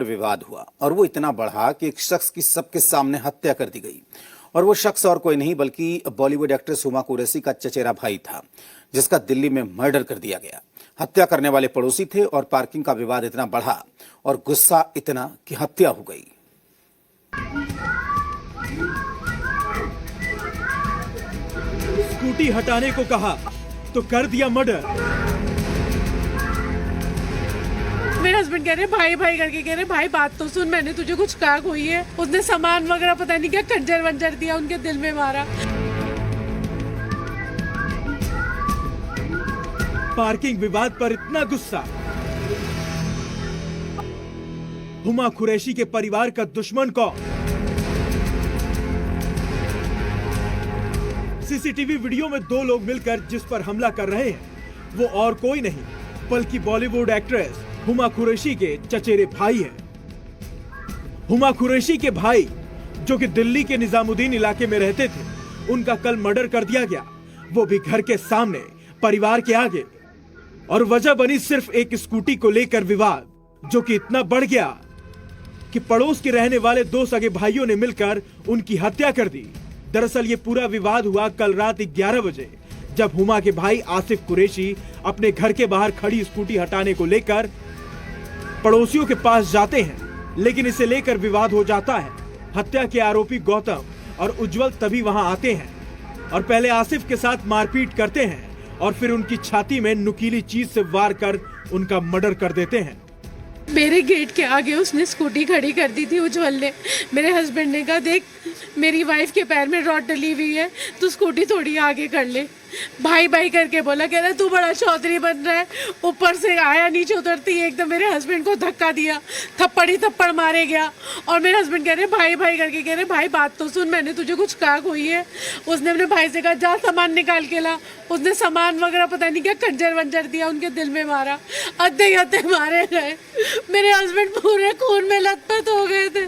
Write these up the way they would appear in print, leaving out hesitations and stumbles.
विवाद हुआ और वो इतना बढ़ा कि एक शख्स की सबके सामने हत्या कर दी गई। और वो शख्स और कोई नहीं बल्कि बॉलीवुड एक्ट्रेस हुमा कुरैशी का चचेरा भाई था, जिसका दिल्ली में मर्डर कर दिया गया। हत्या करने वाले पड़ोसी थे और पार्किंग का विवाद इतना बढ़ा और गुस्सा इतना कि हत्या हो गई। स्कूटी हटाने को कहा तो कर दिया मर्डर। मेरे हस्बैंड कह रहे भाई भाई करके कह रहे भाई बात तो सुन, मैंने तुझे कुछ कहा हुई है। उसने सामान वगैरह पता नहीं क्या खंजर वंजर दिया, उनके दिल में मारा। पार्किंग विवाद पर इतना गुस्सा। हुमा कुरैशी के परिवार का दुश्मन कौन? सीसीटीवी वीडियो में दो लोग मिलकर जिस पर हमला कर रहे हैं वो और कोई नहीं बल्कि बॉलीवुड एक्ट्रेस हुमा कुरैशी के चचेरे भाई हैं। हुमा कुरैशी के भाई जो कि दिल्ली के निजामुद्दीन इलाके में रहते थे, उनका कल मर्डर कर दिया गया, वो भी घर के सामने, परिवार के आगे। और वजह बनी सिर्फ एक स्कूटी को लेकर विवाद, जो कि इतना बढ़ गया कि पड़ोस के रहने वाले दो सगे भाइयों ने मिलकर उनकी हत्या कर दी। दरअसल ये पूरा विवाद हुआ कल रात 11 बजे, जब हुमा के भाई आसिफ कुरैशी अपने घर के बाहर खड़ी स्कूटी हटाने को लेकर पड़ोसियों के पास जाते हैं, लेकिन इसे लेकर विवाद हो जाता है। हत्या के आरोपी गौतम और उज्जवल तभी वहां आते हैं और पहले आसिफ के साथ मारपीट करते हैं और फिर उनकी छाती में नुकीली चीज से वार कर उनका मर्डर कर देते हैं। मेरे गेट के आगे उसने स्कूटी खड़ी कर दी थी उज्जवल ने। मेरे हस्बैंड ने कहा देख मेरी वाइफ के पैर में रॉड डली हुई है, तू स्कूटी थोड़ी आगे कर ले। भाई भाई करके बोला, कह रहा तू बड़ा चौधरी बन रहा है। ऊपर से आया, नीचे उतरती एकदम मेरे हस्बैंड को धक्का दिया, थप्पड़ ही थप्पड़ मारे गया। और मेरे हस्बैंड कह रहे भाई भाई करके कह रहे भाई बात तो सुन, मैंने तुझे कुछ कहा हुई है। उसने अपने भाई से कहा जा सामान निकाल के ला। उसने सामान वगैरह पता नहीं क्या खंजर वंजर दिया, उनके दिल में मारा। अद्धे अद्धे मारे गए। मेरे हस्बैंड पूरे खून में लथपथ हो गए थे।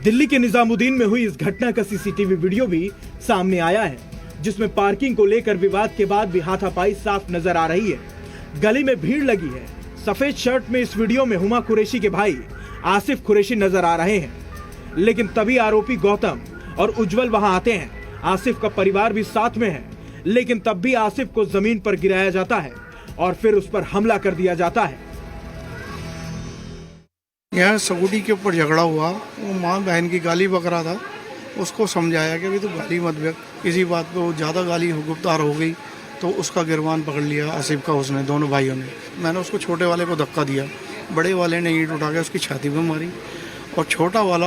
दिल्ली के निजामुद्दीन में हुई इस घटना का सीसीटीवी वीडियो भी सामने आया है, जिसमें पार्किंग को लेकर विवाद के बाद भी हाथापाई साफ नजर आ रही है। गली में भीड़ लगी है। सफेद शर्ट में इस वीडियो में हुमा कुरैशी के भाई आसिफ कुरैशी नजर आ रहे हैं, लेकिन तभी आरोपी गौतम और उज्जवल वहां आते हैं। आसिफ का परिवार भी साथ में है, लेकिन तब भी आसिफ को जमीन पर गिराया जाता है और फिर उस पर हमला कर दिया जाता है। यहाँ स्कूटी के ऊपर झगड़ा हुआ, वो माँ बहन की गाली बक रहा था। उसको समझाया कि भाई तो गाली मत बक। किसी बात पे वो ज़्यादा गाली गुफ्तार हो गई तो उसका गिरबान पकड़ लिया आसिफ का, उसने दोनों भाइयों ने। मैंने उसको छोटे वाले को धक्का दिया, बड़े वाले ने ईंट उठा के उसकी छाती पे मारी और छोटा वाला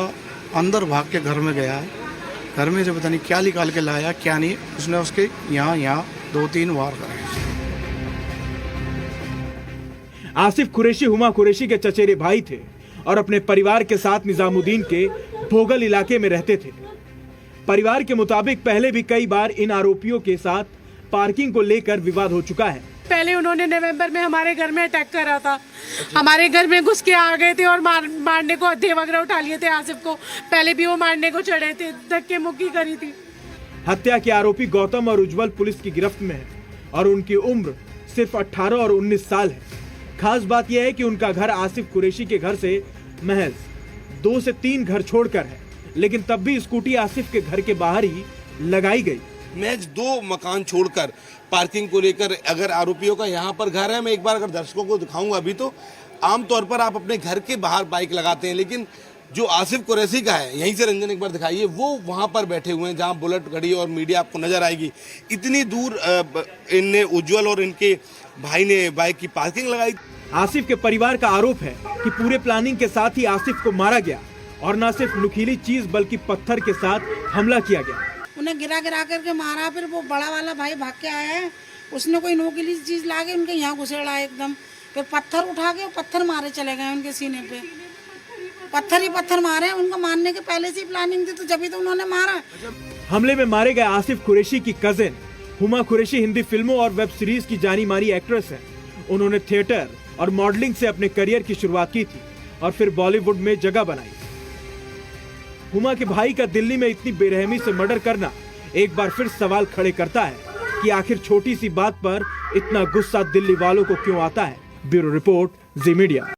अंदर भाग के घर में गया है। घर में से पता नहीं क्या निकाल के लाया क्या नहीं, उसने उसके यहाँ 2-3 वार कराए। आसिफ कुरैशी हुमा कुरैशी के चचेरे भाई थे और अपने परिवार के साथ निजामुद्दीन के भोगल इलाके में रहते थे। परिवार के मुताबिक पहले भी कई बार इन आरोपियों के साथ पार्किंग को लेकर विवाद हो चुका है। पहले उन्होंने नवंबर में हमारे घर में अटैक करा था। हमारे घर में घुस के आ गए थे और मारने को अद्धे वगैरह उठा लिए थे आसिफ को। पहले भी वो मारने को चढ़े थे, धक्के मुक्की करी थी। हत्या के आरोपी गौतम और उज्जवल पुलिस की गिरफ्त में है और उनकी उम्र सिर्फ 18 और 19 साल है। खास बात यह है कि उनका घर आसिफ कुरैशी के घर से महज 2 से 3 घर छोड़कर है, लेकिन तब भी स्कूटी आसिफ के घर के बाहर ही लगाई गई। महज 2 मकान छोड़कर पार्किंग को लेकर अगर आरोपियों का यहाँ पर घर है, मैं एक बार अगर दर्शकों को दिखाऊंगा। अभी तो आमतौर पर आप अपने घर के बाहर बाइक लगाते हैं, लेकिन जो आसिफ कुरैशी का है, यहीं से रंजन एक बार दिखाइए, वो वहाँ पर बैठे हुए हैं जहाँ बुलेट खड़ी और मीडिया आपको नजर आएगी। इतनी दूर इनने उज्जवल और इनके भाई ने बाइक की पार्किंग लगाई। आसिफ के परिवार का आरोप है कि पूरे प्लानिंग के साथ ही आसिफ को मारा गया और न सिर्फ नुकीली चीज बल्कि पत्थर के साथ हमला किया गया। उन्हें गिरा करके मारा, फिर वो बड़ा वाला भाई भाग के आया है, उसने कोई नुकीली चीज ला के उनके यहाँ घुसेड़ा एकदम। फिर पत्थर उठा के पत्थर मारे चले गए उनके सीने पे। पत्थर ही पत्थर मारे, उनको मारने के पहले से ही प्लानिंग थी, तो जब ही तो उन्होंने मारा। हमले में मारे गए आसिफ कुरैशी की कजिन हुमा कुरैशी हिंदी फिल्मों और वेब सीरीज की जानी मानी एक्ट्रेस है। उन्होंने थिएटर और मॉडलिंग से अपने करियर की शुरुआत की थी और फिर बॉलीवुड में जगह बनाई। हुमा के भाई का दिल्ली में इतनी बेरहमी से मर्डर करना एक बार फिर सवाल खड़े करता है कि आखिर छोटी सी बात पर इतना गुस्सा दिल्ली वालों को क्यों आता है। ब्यूरो रिपोर्ट, जी मीडिया।